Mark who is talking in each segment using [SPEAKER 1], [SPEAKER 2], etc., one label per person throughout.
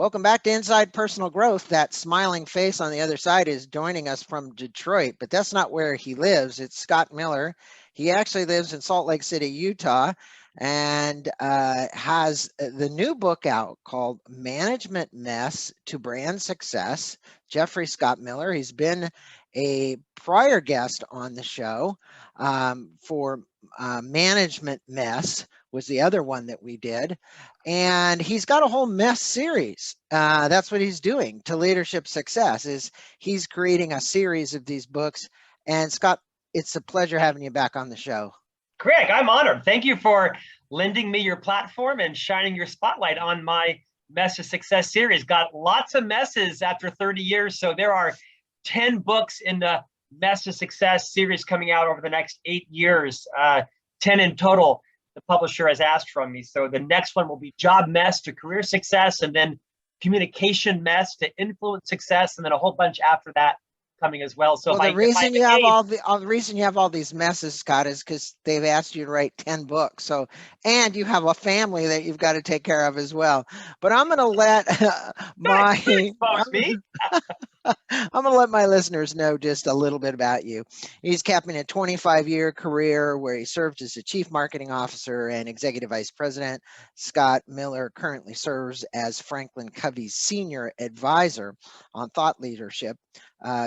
[SPEAKER 1] Welcome back to Inside Personal Growth. That smiling face on the other side is joining us from Detroit, but that's not where he lives. It's Scott Miller. He actually lives in Salt Lake City, Utah, and has the new book out called Management Mess to Brand Success. Jeffrey Scott Miller. He's been a prior guest on the show for Management Mess was the other one that we did. And he's got a whole mess series. That's what he's doing to leadership success is he's creating a series of these books. And Scott, it's a pleasure having you back on the show.
[SPEAKER 2] Greg, I'm honored. Thank you for lending me your platform and shining your spotlight on my Mess to Success series. Got lots of messes after 30 years. So there are 10 books in the Mess to Success series coming out over the next 8 years, 10 in total. The publisher has asked from me. So the next one will be Job Mess to Career Success, and then Communication Mess to Influence Success, and then a whole bunch after that coming as well. So
[SPEAKER 1] the reason you have the reason you have all these messes, Scott, is because they've asked you to write 10 books. So, and you have a family that you've got to take care of as well. But I'm going to let I'm going to let my listeners know just a little bit about you. He's capping a 25-year career where he served as a chief marketing officer and executive vice president. Scott Miller currently serves as Franklin Covey's senior advisor on thought leadership.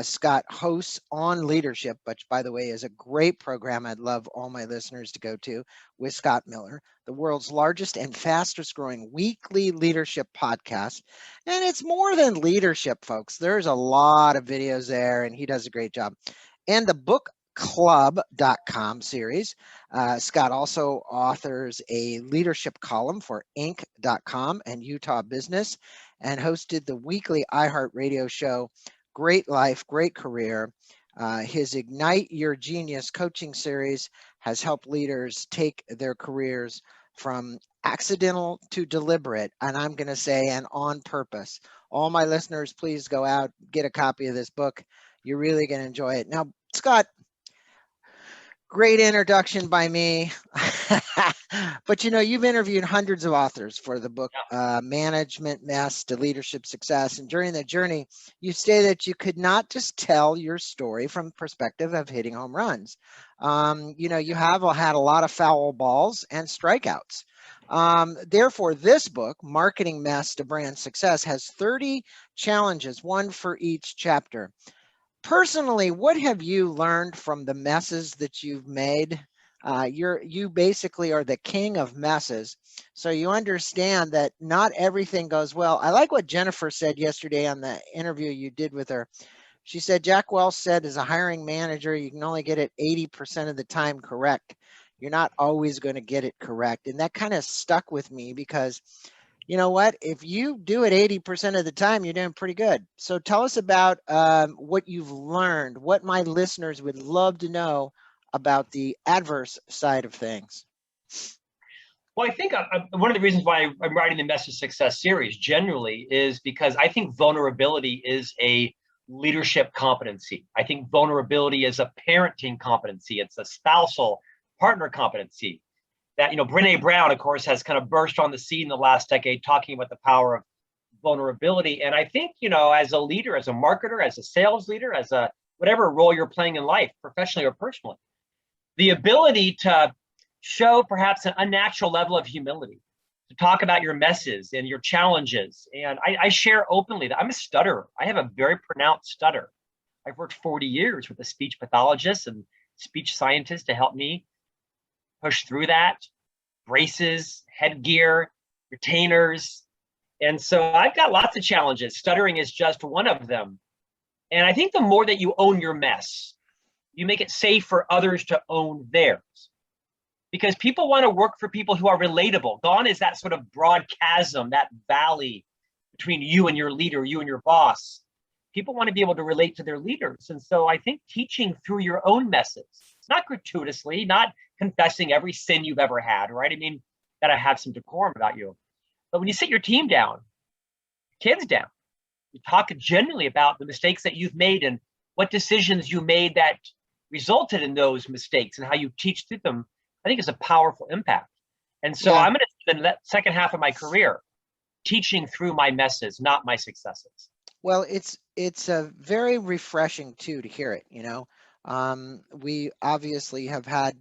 [SPEAKER 1] Scott hosts On Leadership, which, by the way, is a great program I'd love all my listeners to go to with Scott Miller, the world's largest and fastest growing weekly leadership podcast. And it's more than leadership, folks. There's a lot of videos there, and he does a great job. And the bookclub.com series. Scott also authors a leadership column for Inc.com and Utah Business, and hosted the weekly iHeartRadio show Great Life, Great Career. His Ignite Your Genius coaching series has helped leaders take their careers from accidental to deliberate, and I'm going to say, and on purpose. All my listeners, please go out, get a copy of this book. You're really going to enjoy it. Now, Scott, great introduction by me. But you've interviewed hundreds of authors for the book Management Mess to Leadership Success. And during the journey, you say that you could not just tell your story from the perspective of hitting home runs. You have had a lot of foul balls and strikeouts. Therefore, this book, Marketing Mess to Brand Success, has 30 challenges, one for each chapter. Personally, what have you learned from the messes that you've made? You basically are the king of messes. So you understand that not everything goes well. I like what Jennifer said yesterday on the interview you did with her. She said, Jack Welch said, as a hiring manager, you can only get it 80% of the time correct. You're not always going to get it correct. And that kind of stuck with me because you know what? If you do it 80% of the time, you're doing pretty good. So tell us about what you've learned, what my listeners would love to know about the adverse side of things.
[SPEAKER 2] Well, I think one of the reasons why I'm writing the Mess to Success series generally is because I think vulnerability is a leadership competency. I think vulnerability is a parenting competency. It's a spousal partner competency. That, Brené Brown, of course, has kind of burst on the scene in the last decade talking about the power of vulnerability. And I think, as a leader, as a marketer, as a sales leader, as a whatever role you're playing in life, professionally or personally, the ability to show perhaps an unnatural level of humility, to talk about your messes and your challenges. And I share openly that I'm a stutterer. I have a very pronounced stutter. I've worked 40 years with a speech pathologist and speech scientist to help me push through that, braces, headgear, retainers. And so I've got lots of challenges. Stuttering is just one of them. And I think the more that you own your mess, you make it safe for others to own theirs. Because people want to work for people who are relatable. Gone is that sort of broad chasm, that valley between you and your leader, you and your boss. People want to be able to relate to their leaders. And so I think teaching through your own messes, not gratuitously, not confessing every sin you've ever had, right? I mean, gotta have some decorum about you. But when you sit your team down, kids down, you talk genuinely about the mistakes that you've made and what decisions you made that resulted in those mistakes and how you teach through them, I think is a powerful impact. And so I'm going to spend that second half of my career teaching through my messes, not my successes.
[SPEAKER 1] Well, it's a very refreshing too to hear it. We obviously have had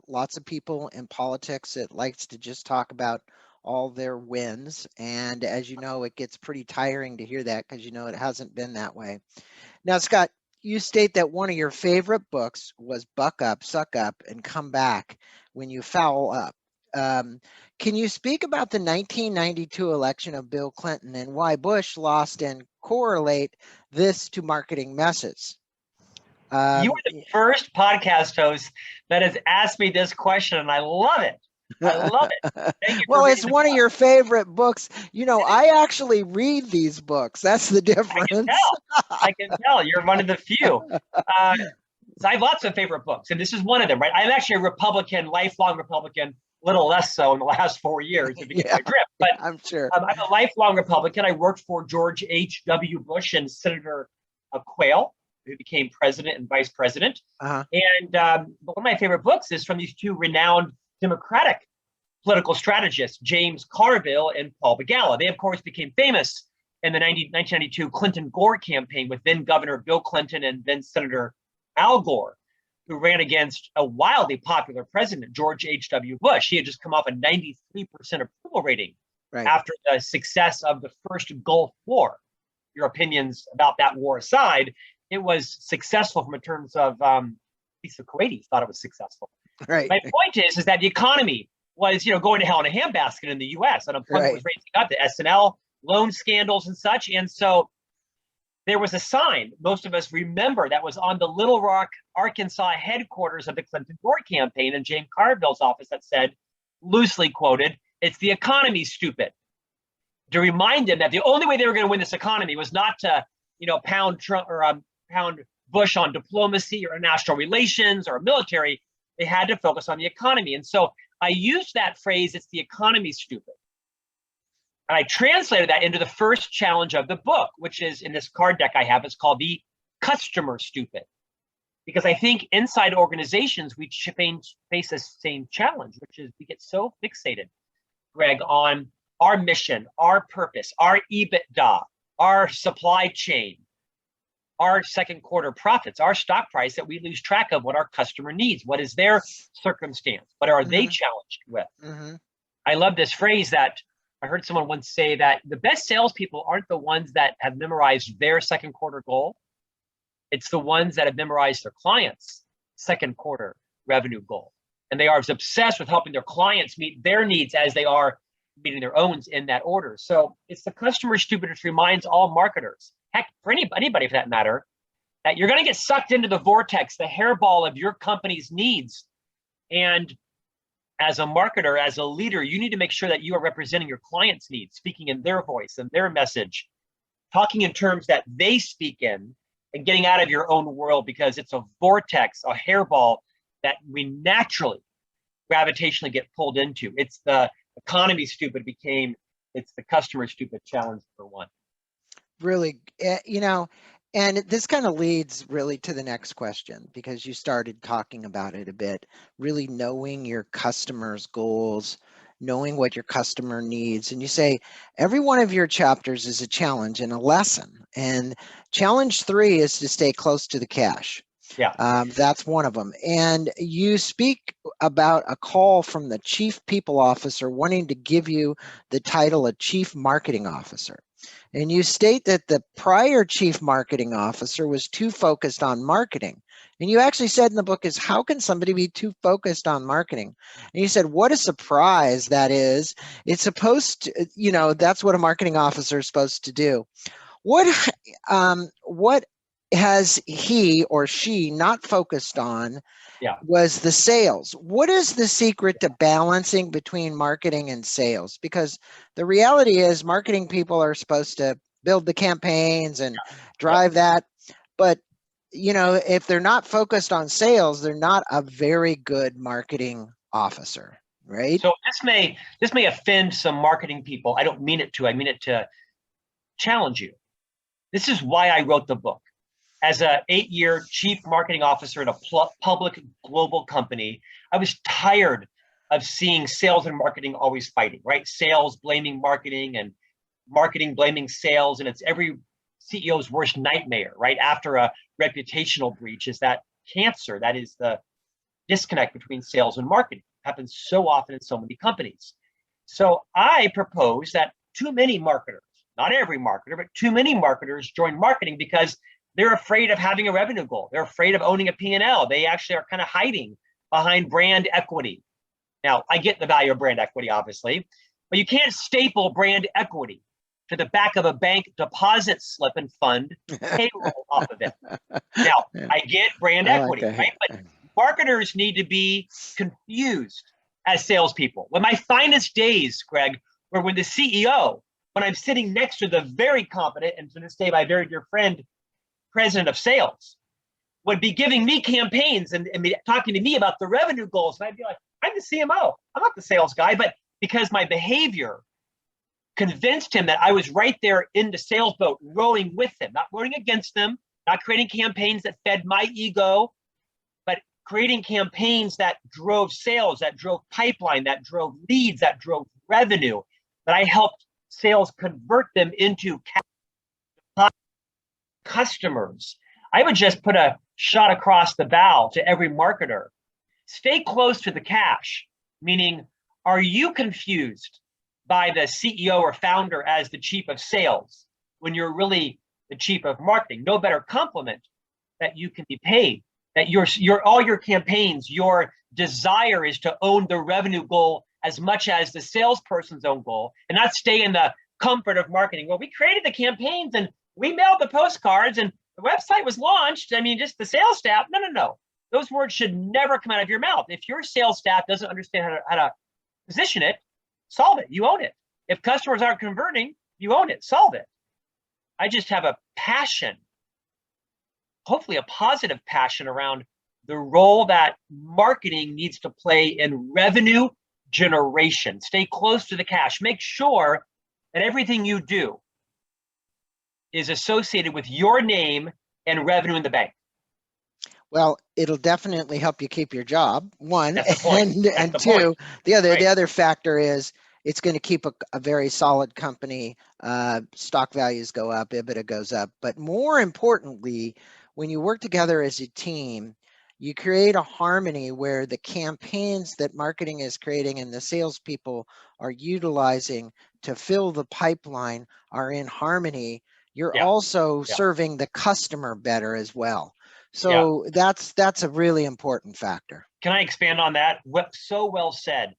[SPEAKER 1] lots of people in politics that likes to just talk about all their wins, and as you know, it gets pretty tiring to hear that because it hasn't been that way. Now, Scott, you state that one of your favorite books was Buck Up, Suck Up, and Come Back When You Foul Up. Um, can you speak about the 1992 election of Bill Clinton and why Bush lost and correlate this to marketing messes?
[SPEAKER 2] You are the first podcast host that has asked me this question, and I love it. I love it. Thank you.
[SPEAKER 1] Well, it's one of your favorite books. I actually read these books. That's the difference.
[SPEAKER 2] I can tell. You're one of the few. So I have lots of favorite books, and this is one of them, right? I'm actually a Republican, lifelong Republican, little less so in the last 4 years, if you get my drift. But
[SPEAKER 1] I'm sure.
[SPEAKER 2] I'm a lifelong Republican. I worked for George H.W. Bush and Senator Quayle, who became president and vice president.
[SPEAKER 1] Uh-huh.
[SPEAKER 2] And one of my favorite books is from these two renowned Democratic political strategists, James Carville and Paul Begala. They, of course, became famous in the 1992 Clinton-Gore campaign with then Governor Bill Clinton and then Senator Al Gore, who ran against a wildly popular president, George H.W. Bush. He had just come off a 93% approval rating after the success of the first Gulf War. Your opinions about that war aside, it was successful from in terms of, at least the Kuwaitis thought it was successful.
[SPEAKER 1] Right.
[SPEAKER 2] My point is that the economy was, going to hell in a handbasket in the U.S. Unemployment was raising up, the S&L loan scandals and such. And so there was a sign, most of us remember, that was on the Little Rock, Arkansas headquarters of the Clinton-Gore campaign in James Carville's office that said, loosely quoted, "It's the economy, stupid." To remind him that the only way they were going to win this economy was not to, pound Trump or pound Bush on diplomacy or international relations or military. They had to focus on the economy. And so I used that phrase, "It's the economy, stupid." And I translated that into the first challenge of the book, which is in this card deck I have. It's called The Customer Stupid. Because I think inside organizations, we face the same challenge, which is we get so fixated, Greg, on our mission, our purpose, our EBITDA, our supply chain, our second quarter profits, our stock price, that we lose track of what our customer needs. What is their circumstance? What are they challenged with? I love this phrase that I heard someone once say, that the best salespeople aren't the ones that have memorized their second quarter goal. It's the ones that have memorized their clients' second quarter revenue goal. And they are as obsessed with helping their clients meet their needs as they are meeting their own in that order. So it's the customer stupid, which reminds all marketers, heck, for anybody for that matter, that you're going to get sucked into the vortex, the hairball of your company's needs. And as a marketer, as a leader, you need to make sure that you are representing your clients' needs, speaking in their voice and their message, talking in terms that they speak in, and getting out of your own world, because it's a vortex, a hairball that we naturally, gravitationally get pulled into. It's the economy stupid it's the customer stupid challenge for one.
[SPEAKER 1] Really, and this kind of leads really to the next question, because you started talking about it a bit, really knowing your customer's goals, knowing what your customer needs. And you say every one of your chapters is a challenge and a lesson. And challenge 3 is to stay close to the cash.
[SPEAKER 2] Yeah.
[SPEAKER 1] That's one of them. And you speak about a call from the chief people officer wanting to give you the title of chief marketing officer. And you state that the prior chief marketing officer was too focused on marketing. And you actually said in the book is, how can somebody be too focused on marketing? And you said, what a surprise that is. It's supposed to, that's what a marketing officer is supposed to do. What has he or she not focused on was the sales. What is the secret to balancing between marketing and sales? Because the reality is marketing people are supposed to build the campaigns and drive that. But, if they're not focused on sales, they're not a very good marketing officer, right?
[SPEAKER 2] So this may offend some marketing people. I don't mean it to. I mean it to challenge you. This is why I wrote the book. As an 8-year chief marketing officer at a public global company, I was tired of seeing sales and marketing always fighting, right? Sales blaming marketing and marketing blaming sales, and it's every CEO's worst nightmare, right? After a reputational breach is that cancer. That is the disconnect between sales and marketing. It happens so often in so many companies. So I propose that too many marketers, not every marketer, but too many marketers join marketing because they're afraid of having a revenue goal. They're afraid of owning a P&L. They actually are kind of hiding behind brand equity. Now, I get the value of brand equity, obviously, but you can't staple brand equity to the back of a bank deposit slip and fund payroll off of it. Now, I get brand equity, right? But marketers need to be confused as salespeople. When my finest days, Greg, were when the CEO, when I'm sitting next to the very competent, and to this day, my very dear friend, president of sales, would be giving me campaigns and talking to me about the revenue goals. And I'd be like, I'm the CMO. I'm not the sales guy. But because my behavior convinced him that I was right there in the sales boat, rowing with him, not rowing against them, not creating campaigns that fed my ego, but creating campaigns that drove sales, that drove pipeline, that drove leads, that drove revenue, that I helped sales convert them into customers. I would just put a shot across the bow to every marketer. Stay close to the cash, meaning, are you confused by the CEO or founder as the chief of sales when you're really the chief of marketing? No better compliment that you can be paid, that all your campaigns, your desire is to own the revenue goal as much as the salesperson's own goal, and not stay in the comfort of marketing. Well, we created the campaigns and we mailed the postcards and the website was launched. I mean, just the sales staff. No. Those words should never come out of your mouth. If your sales staff doesn't understand how to position it, solve it. You own it. If customers aren't converting, you own it. Solve it. I just have a passion, hopefully a positive passion, around the role that marketing needs to play in revenue generation. Stay close to the cash. Make sure that everything you do is associated with your name and revenue in the bank.
[SPEAKER 1] Well, it'll definitely help you keep your job, one, and two,
[SPEAKER 2] point.
[SPEAKER 1] the other factor is it's going to keep a very solid company. Stock values go up, EBITDA goes up, but more importantly, when you work together as a team, you create a harmony where the campaigns that marketing is creating and the salespeople are utilizing to fill the pipeline are in harmony. You're also serving the customer better as well. So that's a really important factor.
[SPEAKER 2] Can I expand on that? So well said.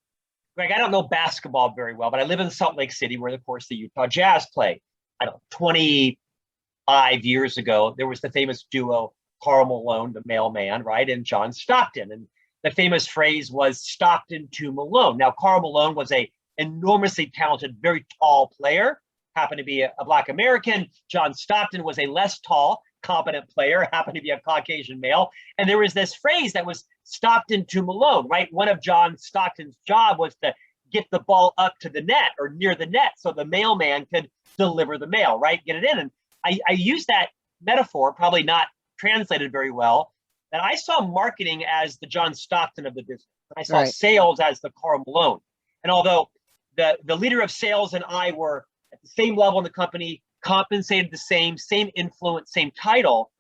[SPEAKER 2] Greg, I don't know basketball very well, but I live in Salt Lake City where, of course, the Utah Jazz play. I don't know, 25 years ago, there was the famous duo, Karl Malone, the mailman, right, and John Stockton. And the famous phrase was Stockton to Malone. Now, Karl Malone was an enormously talented, very tall player, happened to be a Black American. John Stockton was a less tall, competent player, happened to be a Caucasian male. And there was this phrase that was Stockton to Malone, right? One of John Stockton's job was to get the ball up to the net or near the net so the mailman could deliver the mail, right? Get it in. And I use that metaphor, probably not translated very well, that I saw marketing as the John Stockton of the business. And I saw sales as the Karl Malone. And although the leader of sales and I were at the same level in the company, compensated the same influence, same title,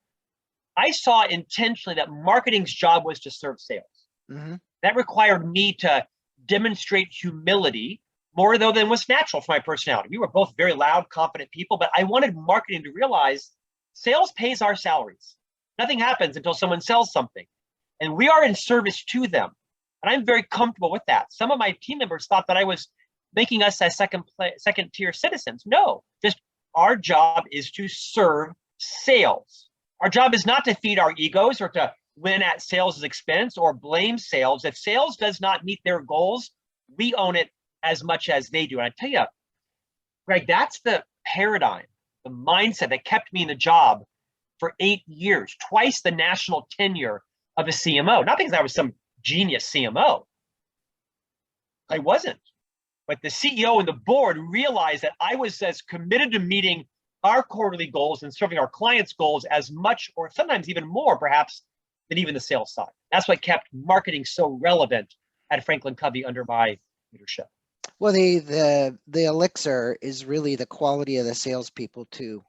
[SPEAKER 2] I saw intentionally that marketing's job was to serve sales. Mm-hmm. That required me to demonstrate humility more though than was natural for my personality. We were both very loud, confident people, but I wanted marketing to realize sales pays our salaries. Nothing happens until someone sells something, and we are in service to them. And I'm very comfortable with that. Some of my team members thought that I was making us as second tier citizens. No, just our job is to serve sales. Our job is not to feed our egos or to win at sales' expense or blame sales. If sales does not meet their goals, we own it as much as they do. And I tell you, Greg, that's the paradigm, the mindset that kept me in the job for 8 years, twice the national tenure of a CMO. Not because I was some genius CMO. I wasn't. But the CEO and the board realized that I was as committed to meeting our quarterly goals and serving our clients' goals as much, or sometimes even more, perhaps, than even the sales side. That's what kept marketing so relevant at Franklin Covey under my leadership.
[SPEAKER 1] Well, the elixir is really the quality of the salespeople too.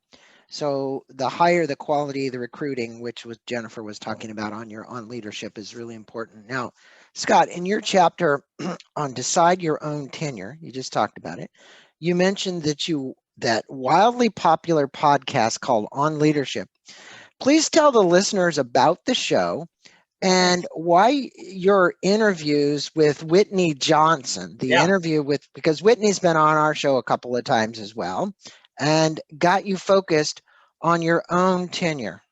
[SPEAKER 1] So the higher the quality of the recruiting, which was Jennifer was talking about on leadership, is really important. Now, Scott, in your chapter on decide your own tenure, you just talked about it. You mentioned that wildly popular podcast called On Leadership. Please tell the listeners about the show and why your interviews with Whitney Johnson, because Whitney's been on our show a couple of times as well, and got you focused on your own tenure.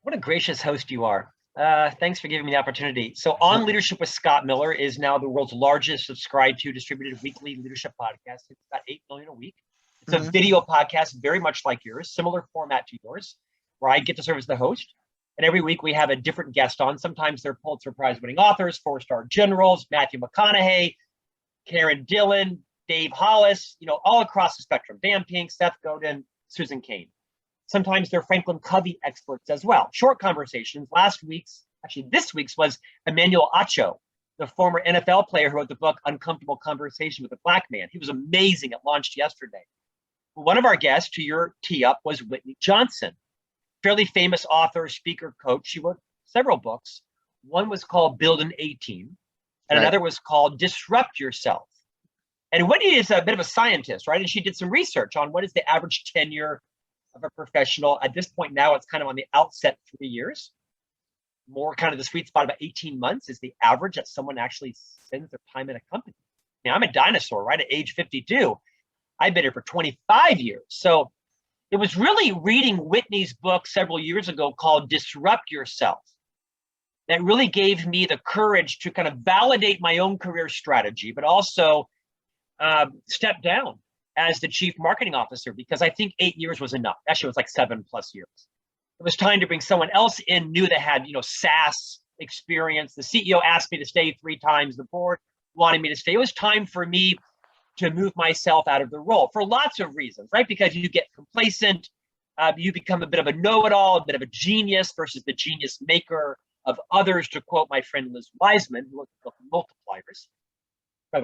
[SPEAKER 2] What a gracious host you are. Thanks for giving me the opportunity. So On Leadership with Scott Miller is now the world's largest subscribed to distributed weekly leadership podcast. It's about 8 million a week. It's a video podcast, very much like yours, similar format to yours, where I get to serve as the host. And every week we have a different guest on. Sometimes they're Pulitzer Prize winning authors, 4-star generals, Matthew McConaughey, Karen Dillon, Dave Hollis, all across the spectrum. Dan Pink, Seth Godin, Susan Cain. Sometimes they're Franklin Covey experts as well. Short conversations. This week's was Emmanuel Acho, the former NFL player who wrote the book Uncomfortable Conversation with a Black Man. He was amazing. It launched yesterday. One of our guests, to your tee up, was Whitney Johnson, fairly famous author, speaker, coach. She wrote several books. One was called Build an A-Team, and another was called Disrupt Yourself. And Whitney is a bit of a scientist, right? And she did some research on what is the average tenure of a professional. At this point now, it's kind of on the outset 3 years. More kind of the sweet spot, about 18 months is the average that someone actually spends their time in a company. Now, I'm a dinosaur, right? At age 52, I've been here for 25 years. So it was really reading Whitney's book several years ago called Disrupt Yourself that really gave me the courage to kind of validate my own career strategy, but also step down as the chief marketing officer, because I think 8 years was enough. Actually, it was like 7+ years. It was time to bring someone else in, new that had, SaaS experience. The CEO asked me to stay 3 times. The board wanted me to stay. It was time for me to move myself out of the role for lots of reasons, right? Because you get complacent, you become a bit of a know-it-all, a bit of a genius versus the genius maker of others, to quote my friend Liz Wiseman, who wrote the book Multipliers.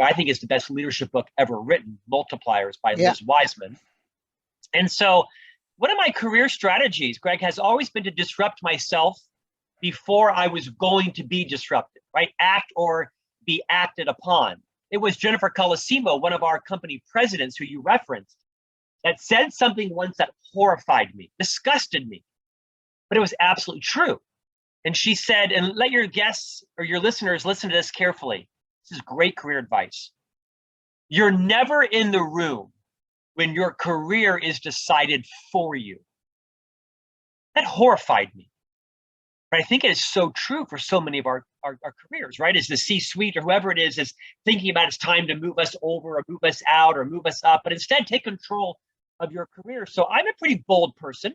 [SPEAKER 2] I think it's the best leadership book ever written, Multipliers by Liz Wiseman. And so one of my career strategies, Greg, has always been to disrupt myself before I was going to be disrupted, right? Act or be acted upon. It was Jennifer Colosimo, one of our company presidents who you referenced, that said something once that horrified me, disgusted me, but it was absolutely true. And she said, and let your guests or your listeners listen to this carefully. This is great career advice. You're never in the room when your career is decided for you. That horrified me. But I think it is so true for so many of our careers, right? As the C-suite or whoever it is thinking about it's time to move us over or move us out or move us up, but instead take control of your career. So I'm a pretty bold person.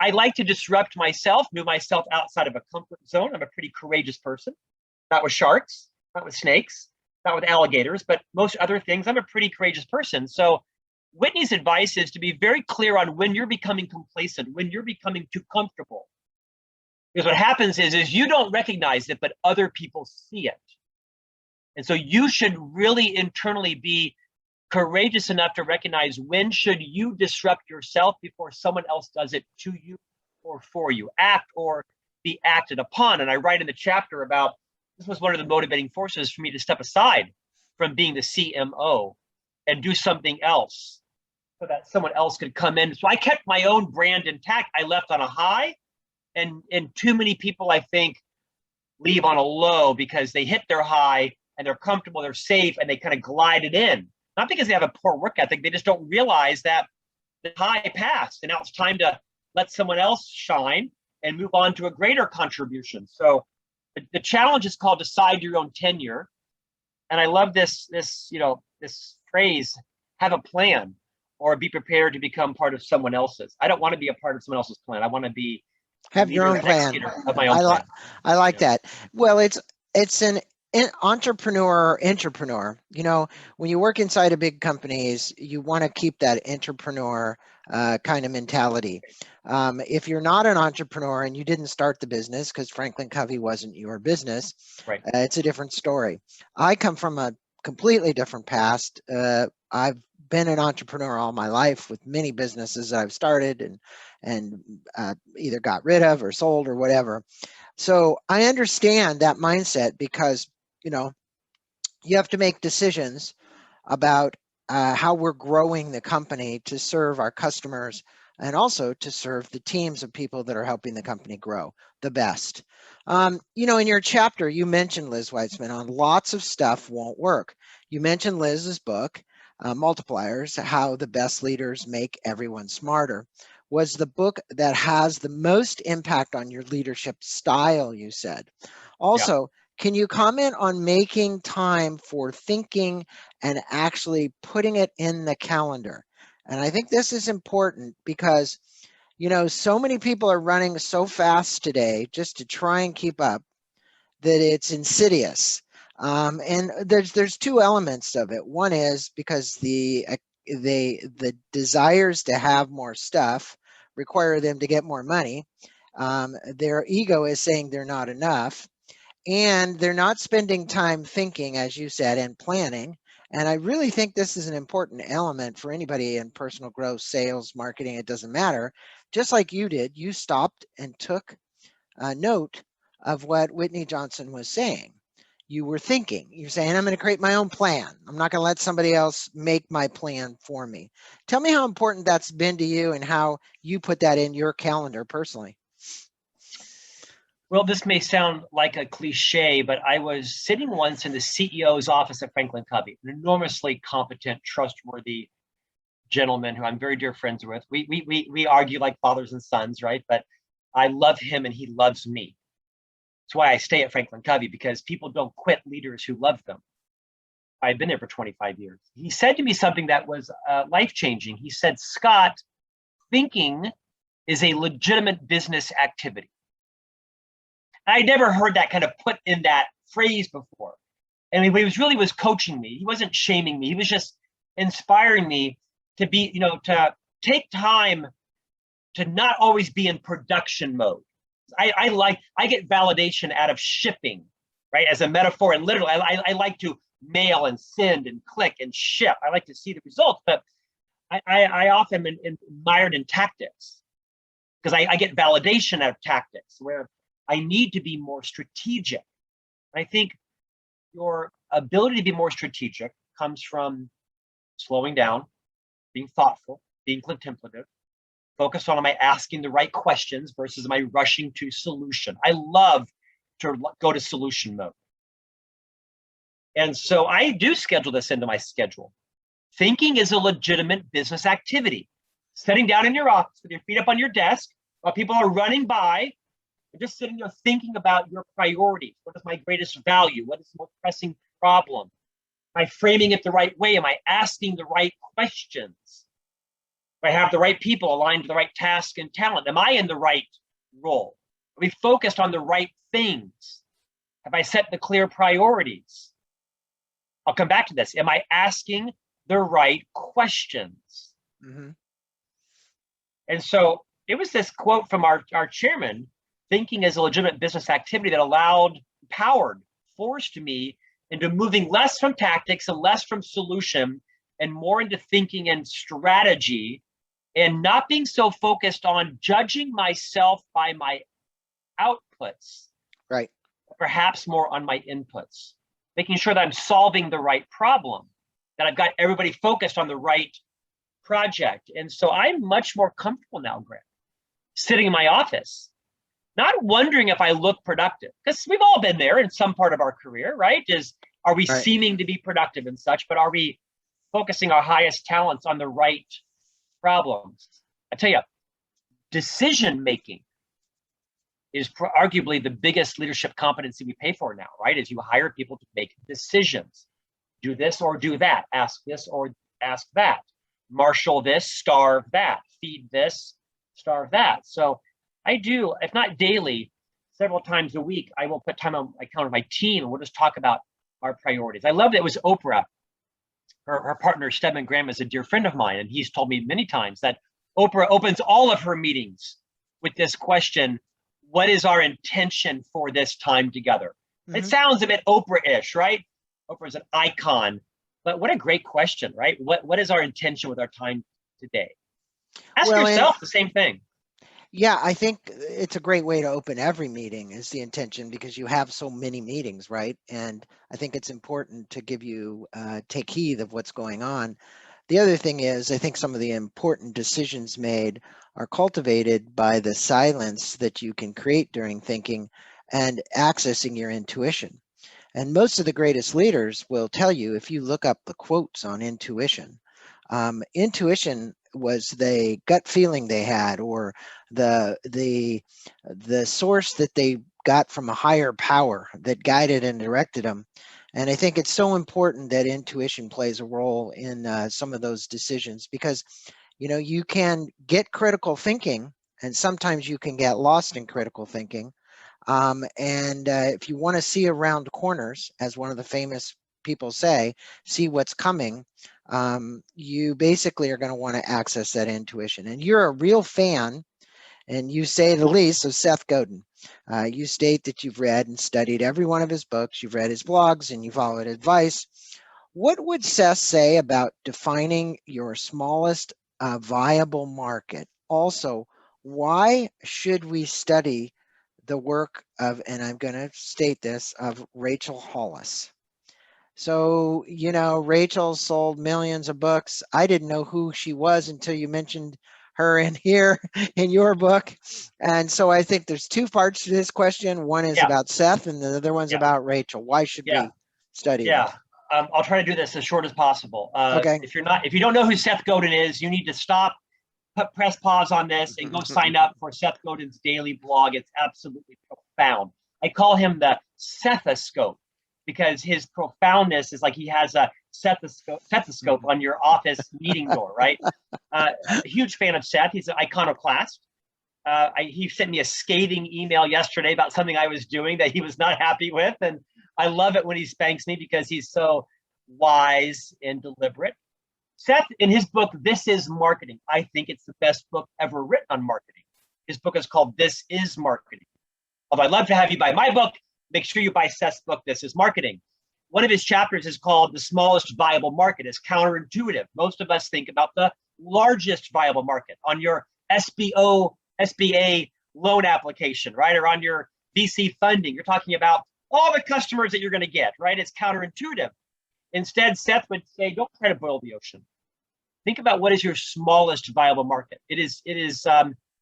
[SPEAKER 2] I like to disrupt myself, move myself outside of a comfort zone. I'm a pretty courageous person. Not with sharks, not with snakes, not with alligators, but most other things, I'm a pretty courageous person. So Whitney's advice is to be very clear on when you're becoming complacent, when you're becoming too comfortable. Because what happens is you don't recognize it, but other people see it. And so you should really internally be courageous enough to recognize when should you disrupt yourself before someone else does it to you or for you. Act or be acted upon. And I write in the chapter about this was one of the motivating forces for me to step aside from being the CMO and do something else so that someone else could come in. So I kept my own brand intact. I left on a high, and too many people, I think, leave on a low because they hit their high and they're comfortable, they're safe, and they kind of glided in. Not because they have a poor work ethic, they just don't realize that the high passed, and now it's time to let someone else shine and move on to a greater contribution. So the challenge is called decide your own tenure. And I love this phrase, have a plan or be prepared to become part of someone else's. I don't want to be a part of someone else's plan. I want to be
[SPEAKER 1] have your own plan
[SPEAKER 2] of my own plan.
[SPEAKER 1] I like that. Well, it's an entrepreneur or intrapreneur, when you work inside of big companies, you want to keep that entrepreneur kind of mentality. If you're not an entrepreneur and you didn't start the business because Franklin Covey wasn't your business,
[SPEAKER 2] Right.
[SPEAKER 1] it's a different story. I come from a completely different past. I've been an entrepreneur all my life with many businesses that I've started and either got rid of or sold or whatever. So I understand that mindset because, you have to make decisions about how we're growing the company to serve our customers and also to serve the teams of people that are helping the company grow the best. In your chapter, you mentioned Liz Weitzman on lots of stuff won't work. You mentioned Liz's book, Multipliers, How the Best Leaders Make Everyone Smarter, was the book that has the most impact on your leadership style, you said. Also, can you comment on making time for thinking and actually putting it in the calendar? And I think this is important because, so many people are running so fast today just to try and keep up that it's insidious. And there's two elements of it. One is because the desires to have more stuff require them to get more money. Their ego is saying they're not enough, and they're not spending time thinking, as you said, and planning. And I really think this is an important element for anybody in personal growth, sales, marketing, it doesn't matter. Just like you did, you stopped and took a note of what Whitney Johnson was saying. You were thinking, you're saying, I'm going to create my own plan. I'm not going to let somebody else make my plan for me. Tell me how important that's been to you and how you put that in your calendar personally.
[SPEAKER 2] Well, this may sound like a cliche, but I was sitting once in the CEO's office at Franklin Covey, an enormously competent, trustworthy gentleman who I'm very dear friends with. We argue like fathers and sons, right? But I love him and he loves me. That's why I stay at Franklin Covey, because people don't quit leaders who love them. I've been there for 25 years. He said to me something that was life-changing. He said, Scott, thinking is a legitimate business activity. I never heard that kind of put in that phrase before. And he was coaching me. He wasn't shaming me. He was just inspiring me to be, to take time to not always be in production mode. I get validation out of shipping, right? As a metaphor, and literally, I like to mail and send and click and ship. I like to see the results, but I often am admired in tactics because I get validation out of tactics where I need to be more strategic. I think your ability to be more strategic comes from slowing down, being thoughtful, being contemplative, focus on, am I asking the right questions versus am I rushing to solution? I love to go to solution mode. And so I do schedule this into my schedule. Thinking is a legitimate business activity. Sitting down in your office with your feet up on your desk while people are running by, and just sitting there thinking about your priorities. What is my greatest value? What is the most pressing problem? Am I framing it the right way? Am I asking the right questions? Do I have the right people aligned to the right task and talent? Am I in the right role? Are we focused on the right things? Have I set the clear priorities? I'll come back to this. Am I asking the right questions?
[SPEAKER 1] Mm-hmm.
[SPEAKER 2] And so it was this quote from our chairman, thinking as a legitimate business activity, that forced me into moving less from tactics and less from solution and more into thinking and strategy, and not being so focused on judging myself by my outputs,
[SPEAKER 1] right?
[SPEAKER 2] Perhaps more on my inputs, making sure that I'm solving the right problem, that I've got everybody focused on the right project. And so I'm much more comfortable now, Grant, sitting in my office, not wondering if I look productive, because we've all been there in some part of our career, right? Are we seeming to be productive and such, but are we focusing our highest talents on the right problems? I tell you, decision-making is arguably the biggest leadership competency we pay for now, right? Is you hire people to make decisions. Do this or do that, ask this or ask that, marshal this, starve that, feed this, starve that. So I do, if not daily, several times a week, I will put time on my calendar with my team, and we'll just talk about our priorities. I love that it was Oprah. Her partner, Stedman Graham, is a dear friend of mine, and he's told me many times that Oprah opens all of her meetings with this question: what is our intention for this time together? Mm-hmm. It sounds a bit Oprah-ish, right? Oprah's an icon, but what a great question, right? What is our intention with our time today? Ask yourself the same thing.
[SPEAKER 1] Yeah, I think it's a great way to open every meeting is the intention, because you have so many meetings, right? And I think it's important to give you take heed of what's going on. The other thing is, I think some of the important decisions made are cultivated by the silence that you can create during thinking and accessing your intuition. And most of the greatest leaders will tell you, if you look up the quotes on intuition, intuition was the gut feeling they had, or the source that they got from a higher power that guided and directed them. And I think it's so important that intuition plays a role in some of those decisions, because you can get critical thinking, and sometimes you can get lost in critical thinking. And if you want to see around corners, as one of the famous people say, see what's coming, you basically are going to want to access that intuition. And you're a real fan, and you say the least, of Seth Godin. You state that you've read and studied every one of his books, you've read his blogs, and you followed advice. What would Seth say about defining your smallest viable market? Also, why should we study the work of, and I'm going to state this, of Rachel Hollis? So, Rachel sold millions of books. I didn't know who she was until you mentioned her in here in your book. And so I think there's two parts to this question. One is about Seth, and the other one's about Rachel. Why should we study them?
[SPEAKER 2] I'll try to do this as short as possible.
[SPEAKER 1] Okay.
[SPEAKER 2] If you don't know who Seth Godin is, you need to stop, press pause on this, and go sign up for Seth Godin's daily blog. It's absolutely profound. I call him the Sethoscope, because his profoundness is like he has a stethoscope on your office meeting door, right? A huge fan of Seth. He's an iconoclast. He sent me a scathing email yesterday about something I was doing that he was not happy with. And I love it when he spanks me, because he's so wise and deliberate. Seth, in his book, This Is Marketing, I think it's the best book ever written on marketing. His book is called This Is Marketing. Although I'd love to have you buy my book, make sure you buy Seth's book, This Is Marketing. One of his chapters is called The Smallest Viable Market. It's counterintuitive. Most of us think about the largest viable market on your SBA loan application, right? Or on your VC funding. You're talking about all the customers that you're going to get, right? It's counterintuitive. Instead, Seth would say, don't try to boil the ocean. Think about what is your smallest viable market. It is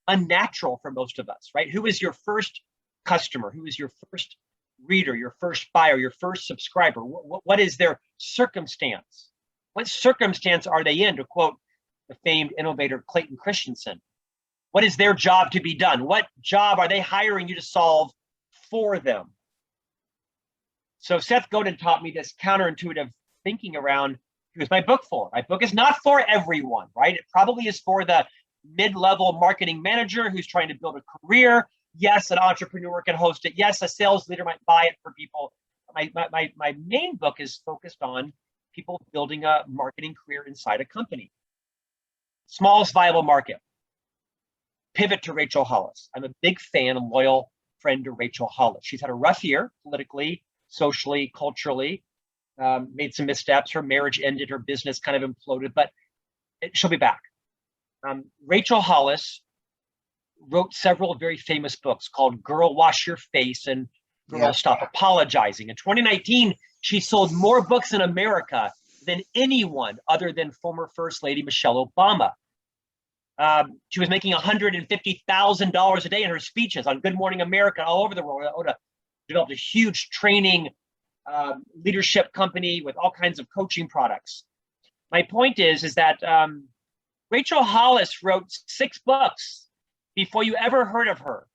[SPEAKER 2] unnatural for most of us, right? Who is your first customer? Who is your first reader, your first buyer, your first subscriber? What is their circumstance? What circumstance are they in, to quote the famed innovator Clayton Christensen? What is their job to be done? What job are they hiring you to solve for them? So Seth Godin taught me this counterintuitive thinking around, who's my book for? My book is not for everyone, right? It probably is for the mid-level marketing manager who's trying to build a career. Yes, an entrepreneur can host it. Yes, a sales leader might buy it for people. My main book is focused on people building a marketing career inside a company. Smallest viable market. Pivot to Rachel Hollis. I'm a big fan and loyal friend to Rachel Hollis. She's had a rough year politically, socially, culturally, made some missteps. Her marriage ended, her business kind of imploded, but she'll be back. Rachel Hollis wrote several very famous books called Girl, Wash Your Face and Girl, Stop Apologizing. In 2019, she sold more books in America than anyone other than former First Lady Michelle Obama. She was making $150,000 a day in her speeches on Good Morning America all over the world. Developed a huge training leadership company with all kinds of coaching products. My point is that Rachel Hollis wrote 6 books before you ever heard of her.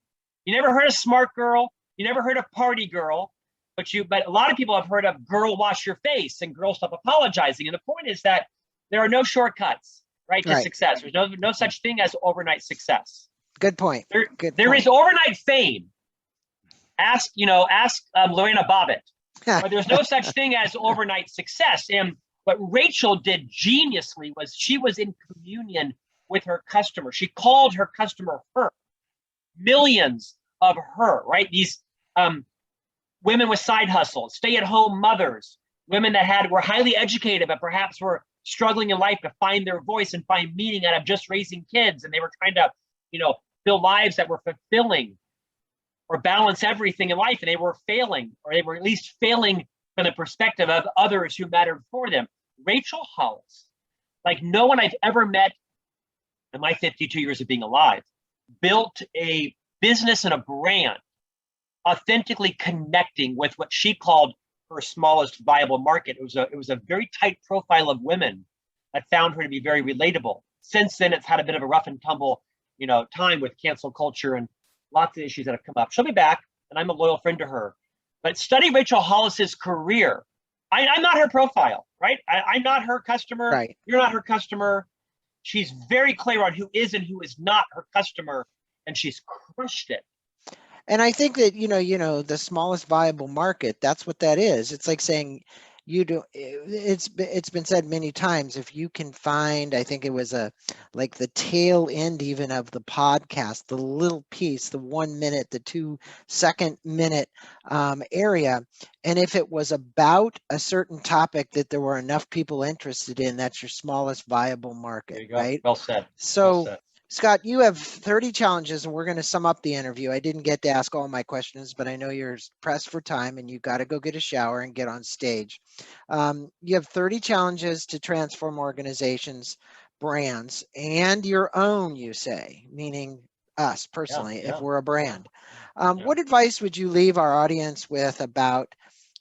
[SPEAKER 2] You never heard of Smart Girl. You never heard of Party Girl. But a lot of people have heard of Girl, Wash Your Face and Girl, Stop Apologizing. And the point is that there are no shortcuts, right, to success. There's no such thing as overnight success.
[SPEAKER 1] Good point.
[SPEAKER 2] There is overnight fame. Ask Lorena Bobbitt. But there's no such thing as overnight success. And what Rachel did geniusly was she was in communion with her customer. She called her customer her. Millions of her, right? These women with side hustles, stay-at-home mothers, women that were highly educated, but perhaps were struggling in life to find their voice and find meaning out of just raising kids. And they were trying to, build lives that were fulfilling or balance everything in life. And they were failing, or they were at least failing from the perspective of others who mattered for them. Rachel Hollis, like no one I've ever met in my 52 years of being alive, built a business and a brand authentically connecting with what she called her smallest viable market. It was a very tight profile of women that found her to be very relatable. Since then, it's had a bit of a rough and tumble, time with cancel culture and lots of issues that have come up. She'll be back, and I'm a loyal friend to her. But study Rachel Hollis's career. I'm not her profile, right? I'm not her customer.
[SPEAKER 1] Right.
[SPEAKER 2] You're not her customer. She's very clear on who is and who is not her customer, and she's crushed it.
[SPEAKER 1] And I think that, the smallest viable market, that's what that is. It's like saying it's been said many times, if you can find, I think it was like the tail end even of the podcast, the little piece, the 1 minute, the 2-second minute area. And if it was about a certain topic that there were enough people interested in, that's your smallest viable market,
[SPEAKER 2] There you go.
[SPEAKER 1] right?
[SPEAKER 2] Well said.
[SPEAKER 1] So
[SPEAKER 2] well said.
[SPEAKER 1] Scott, you have 30 challenges, and we're going to sum up the interview. I didn't get to ask all my questions, but I know you're pressed for time and you got to go get a shower and get on stage. You have 30 challenges to transform organizations, brands, and your own, you say, meaning us personally, if we're a brand. What advice would you leave our audience with about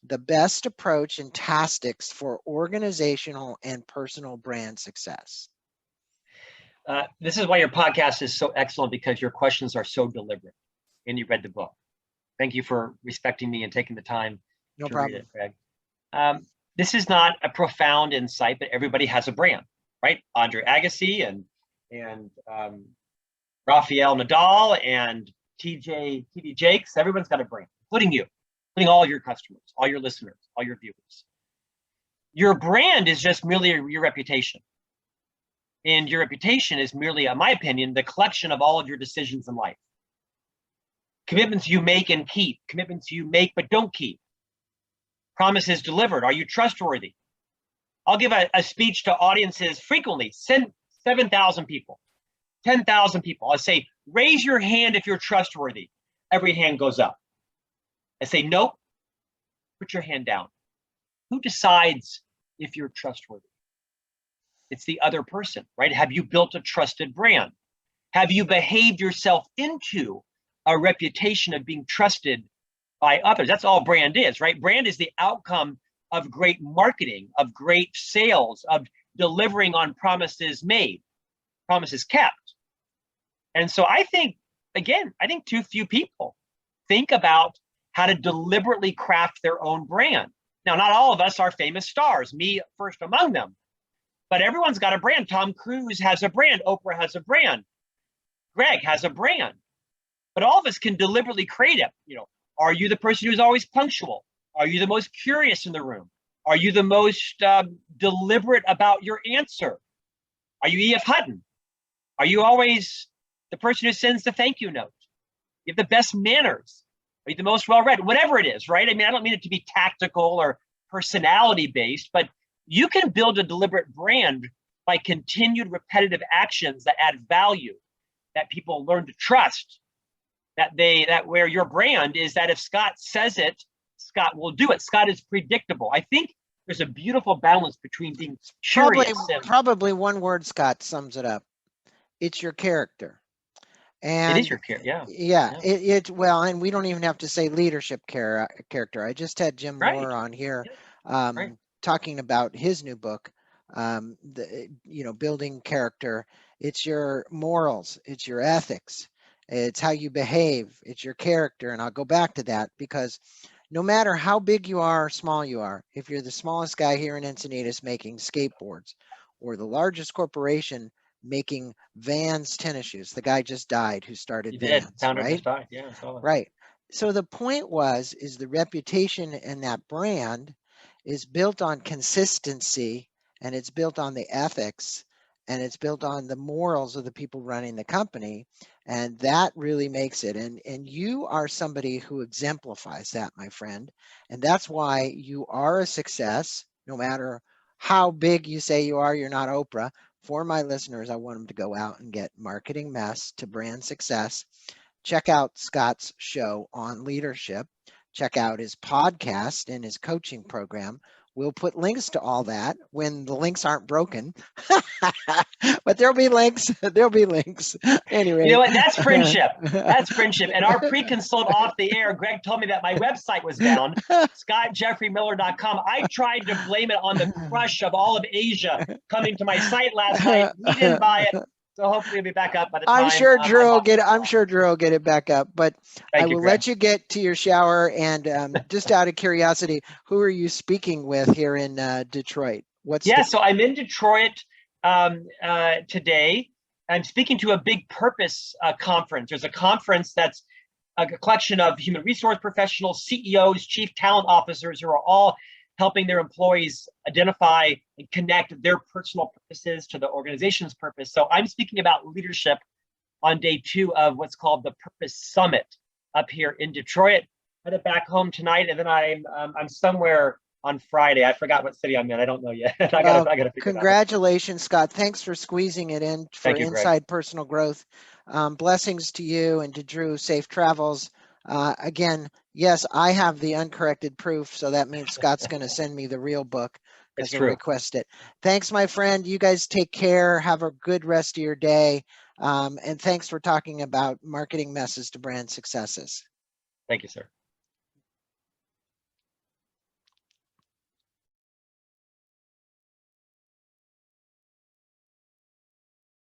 [SPEAKER 1] the best approach and tactics for organizational and personal brand success?
[SPEAKER 2] This is why your podcast is so excellent, because your questions are so deliberate, and you read the book. Thank you for respecting me and taking the time
[SPEAKER 1] No
[SPEAKER 2] to
[SPEAKER 1] problem.
[SPEAKER 2] read it, Craig. This is not a profound insight, but everybody has a brand, right? Andre Agassi and Rafael Nadal and TD Jakes. Everyone's got a brand, including you, including all your customers, all your listeners, all your viewers. Your brand is just merely your reputation. And your reputation is merely, in my opinion, the collection of all of your decisions in life. Commitments you make and keep, commitments you make but don't keep. Promises delivered. Are you trustworthy? I'll give a speech to audiences frequently, 7,000 people, 10,000 people. I say, raise your hand if you're trustworthy. Every hand goes up. I say, nope, put your hand down. Who decides if you're trustworthy? It's the other person, right? Have you built a trusted brand? Have you behaved yourself into a reputation of being trusted by others? That's all brand is, right? Brand is the outcome of great marketing, of great sales, of delivering on promises made, promises kept. And so I think too few people think about how to deliberately craft their own brand. Now, not all of us are famous stars, me first among them. But everyone's got a brand. Tom Cruise has a brand. Oprah has a brand. Greg has a brand. But all of us can deliberately create it. Are you the person who's always punctual? Are you the most curious in the room? Are you the most deliberate about your answer? Are you E.F. Hutton? Are you always the person who sends the thank you note? You have the best manners. Are you the most well-read? Whatever it is, right? I mean, I don't mean it to be tactical or personality-based, but you can build a deliberate brand by continued repetitive actions that add value, that people learn to trust, that where your brand is that if Scott says it, Scott will do it. Scott is predictable. I think there's a beautiful balance between being curious.
[SPEAKER 1] Probably one word, Scott, sums it up. It's your character. And
[SPEAKER 2] it is your character,
[SPEAKER 1] well, and we don't even have to say leadership character. I just had Jim Moore on here talking about his new book, building character. It's your morals, it's your ethics, it's how you behave, it's your character. And I'll go back to that, because no matter how big you are or small you are, if you're the smallest guy here in Encinitas making skateboards, or the largest corporation making Vans tennis shoes, the guy just died who started Vans,
[SPEAKER 2] founder
[SPEAKER 1] right?
[SPEAKER 2] just died. Yeah, I saw that.
[SPEAKER 1] Right. So the point is the reputation and that brand is built on consistency, and it's built on the ethics, and it's built on the morals of the people running the company, and that really makes it. And you are somebody who exemplifies that, my friend, and that's why you are a success. No matter how big you say you are, you're not Oprah. For my listeners, I want them to go out and get Marketing Mess to Brand Success. Check out Scott's show on leadership. Check out his podcast and his coaching program. We'll put links to all that when the links aren't broken. But there'll be links. There'll be links. Anyway.
[SPEAKER 2] You know what? That's friendship. That's friendship. And our pre-consult off the air, Greg told me that my website was down, scottjeffreymiller.com. I tried to blame it on the crush of all of Asia coming to my site last night. He didn't buy it. So hopefully it'll be back up by the time.
[SPEAKER 1] I'm sure Drew will get it back up. But I will let you get to your shower. And just out of curiosity, who are you speaking with here in Detroit?
[SPEAKER 2] So I'm in Detroit today. I'm speaking to a big purpose conference. There's a conference that's a collection of human resource professionals, CEOs, chief talent officers who are all helping their employees identify and connect their personal purposes to the organization's purpose. So I'm speaking about leadership on day 2 of what's called the Purpose Summit up here in Detroit. Headed back home tonight, and then I'm somewhere on Friday. I forgot what city I'm in. I don't know yet. I gotta figure
[SPEAKER 1] Congratulations, Scott. Thanks for squeezing it in for Inside Personal Growth. Blessings to you and to Drew. Safe travels. Again, yes, I have the uncorrected proof, so that means Scott's going to send me the real book because I request it. Thanks, my friend. You guys take care. Have a good rest of your day. And thanks for talking about marketing messes to brand successes.
[SPEAKER 2] Thank you, sir.